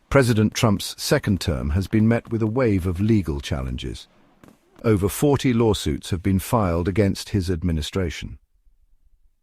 President Trump's second term has been met with a wave of legal challenges. Over 40 lawsuits have been filed against his administration.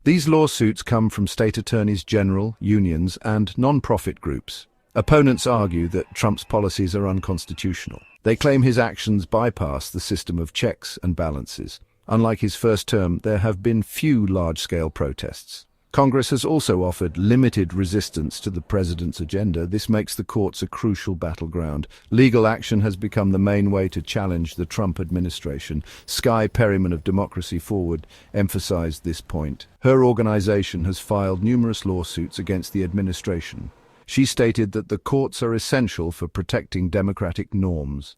These lawsuits come from state attorneys general, unions, and non-profit groups. Opponents argue that Trump's policies are unconstitutional. They claim his actions bypass the system of checks and balances. Unlike his first term, there have been few large-scale protests. Congress has also offered limited resistance to the president's agenda. This makes the courts a crucial battleground. Legal action has become the main way to challenge the Trump administration. Skye Perryman of Democracy Forward emphasized this point. Her organization has filed numerous lawsuits against the administration. She stated that the courts are essential for protecting democratic norms.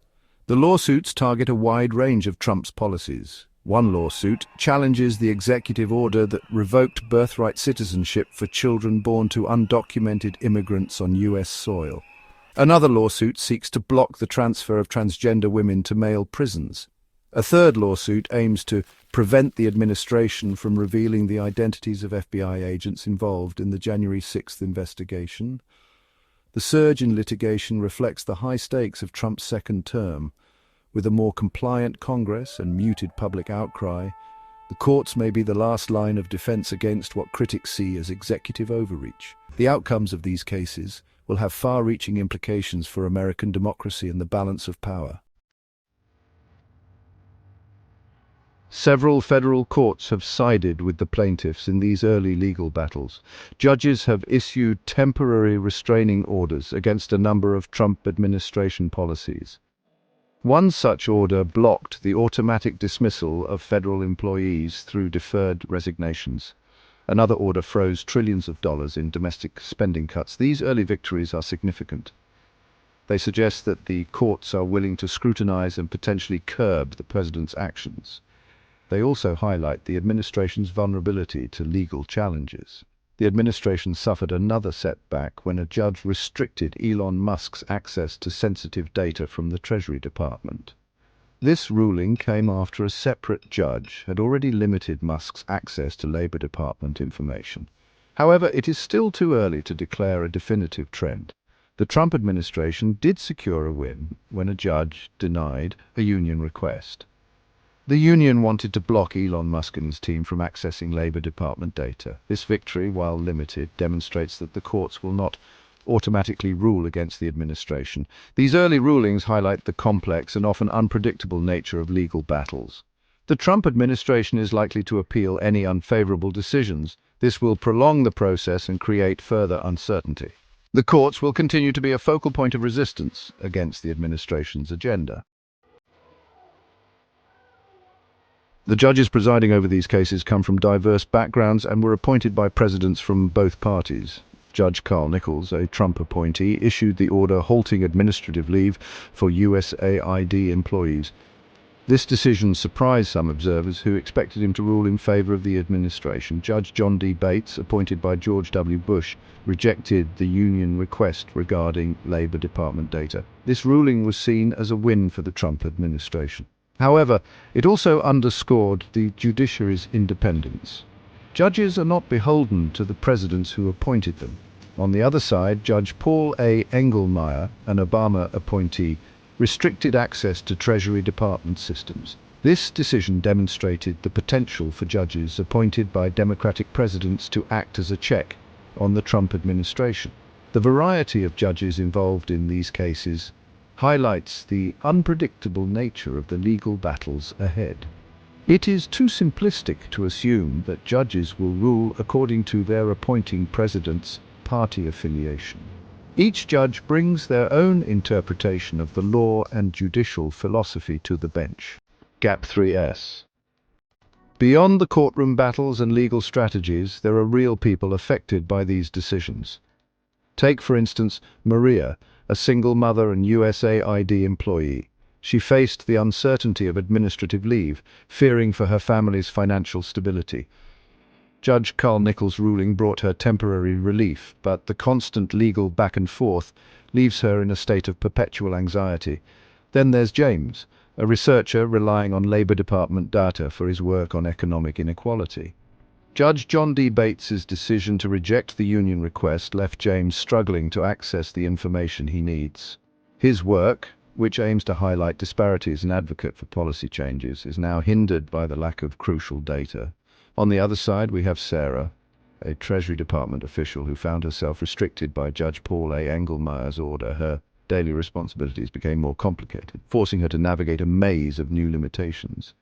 The lawsuits target a wide range of Trump's policies. One lawsuit challenges the executive order that revoked birthright citizenship for children born to undocumented immigrants on U.S. soil. Another lawsuit seeks to block the transfer of transgender women to male prisons. A third lawsuit aims to prevent the administration from revealing the identities of FBI agents involved in the January 6th investigation. The surge in litigation reflects the high stakes of Trump's second term. With a more compliant Congress and muted public outcry, the courts may be the last line of defense against what critics see as executive overreach. The outcomes of these cases will have far-reaching implications for American democracy and the balance of power. Several federal courts have sided with the plaintiffs in these early legal battles. Judges have issued temporary restraining orders against a number of Trump administration policies. One such order blocked the automatic dismissal of federal employees through deferred resignations. Another order froze trillions of dollars in domestic spending cuts. These early victories are significant. They suggest that the courts are willing to scrutinize and potentially curb the president's actions. They also highlight the administration's vulnerability to legal challenges. The administration suffered another setback when a judge restricted Elon Musk's access to sensitive data from the Treasury Department. This ruling came after a separate judge had already limited Musk's access to Labor Department information. However, it is still too early to declare a definitive trend. The Trump administration did secure a win when a judge denied a union request. The union wanted to block Elon Musk and his team from accessing Labor Department data. This victory, while limited, demonstrates that the courts will not automatically rule against the administration. These early rulings highlight the complex and often unpredictable nature of legal battles. The Trump administration is likely to appeal any unfavorable decisions. This will prolong the process and create further uncertainty. The courts will continue to be a focal point of resistance against the administration's agenda. The judges presiding over these cases come from diverse backgrounds and were appointed by presidents from both parties. Judge Carl Nichols, a Trump appointee, issued the order halting administrative leave for USAID employees. This decision surprised some observers who expected him to rule in favor of the administration. Judge John D. Bates, appointed by George W. Bush, rejected the union request regarding Labor Department data. This ruling was seen as a win for the Trump administration. However, it also underscored the judiciary's independence. Judges are not beholden to the presidents who appointed them. On the other side, Judge Paul A. Engelmeyer, an Obama appointee, restricted access to Treasury Department systems. This decision demonstrated the potential for judges appointed by Democratic presidents to act as a check on the Trump administration. The variety of judges involved in these cases highlights the unpredictable nature of the legal battles ahead. It is too simplistic to assume that judges will rule according to their appointing president's party affiliation. Each judge brings their own interpretation of the law and judicial philosophy to the bench. Gap 3S. Beyond the courtroom battles and legal strategies, there are real people affected by these decisions. Take, for instance, Maria, a single mother and USAID employee. She faced the uncertainty of administrative leave, fearing for her family's financial stability. Judge Carl Nichols' ruling brought her temporary relief, but the constant legal back and forth leaves her in a state of perpetual anxiety. Then there's James, a researcher relying on Labor Department data for his work on economic inequality. Judge John D. Bates's decision to reject the union request left James struggling to access the information he needs. His work, which aims to highlight disparities and advocate for policy changes, is now hindered by the lack of crucial data. On the other side, we have Sarah, a Treasury Department official who found herself restricted by Judge Paul A. Engelmeyer's order. Her daily responsibilities became more complicated, forcing her to navigate a maze of new limitations.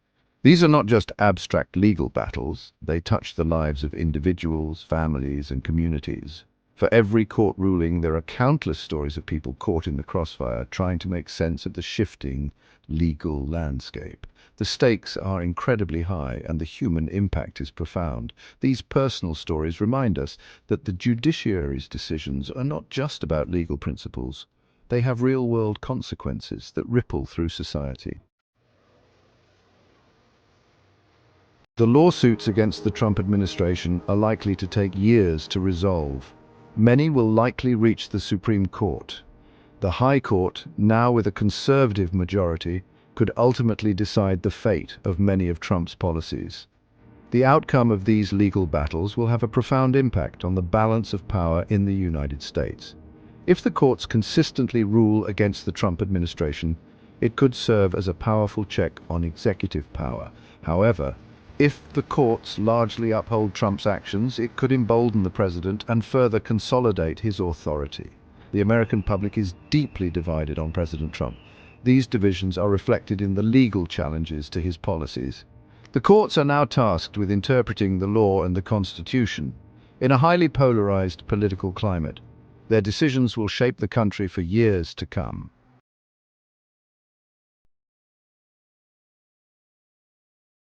These are not just abstract legal battles, they touch the lives of individuals, families, and communities. For every court ruling, there are countless stories of people caught in the crossfire, trying to make sense of the shifting legal landscape. The stakes are incredibly high, and the human impact is profound. These personal stories remind us that the judiciary's decisions are not just about legal principles. They have real-world consequences that ripple through society. The lawsuits against the Trump administration are likely to take years to resolve. Many will likely reach the Supreme Court. The High Court, now with a conservative majority, could ultimately decide the fate of many of Trump's policies. The outcome of these legal battles will have a profound impact on the balance of power in the United States. If the courts consistently rule against the Trump administration, it could serve as a powerful check on executive power. However, if the courts largely uphold Trump's actions, it could embolden the president and further consolidate his authority. The American public is deeply divided on President Trump. These divisions are reflected in the legal challenges to his policies. The courts are now tasked with interpreting the law and the Constitution. In a highly polarized political climate, their decisions will shape the country for years to come.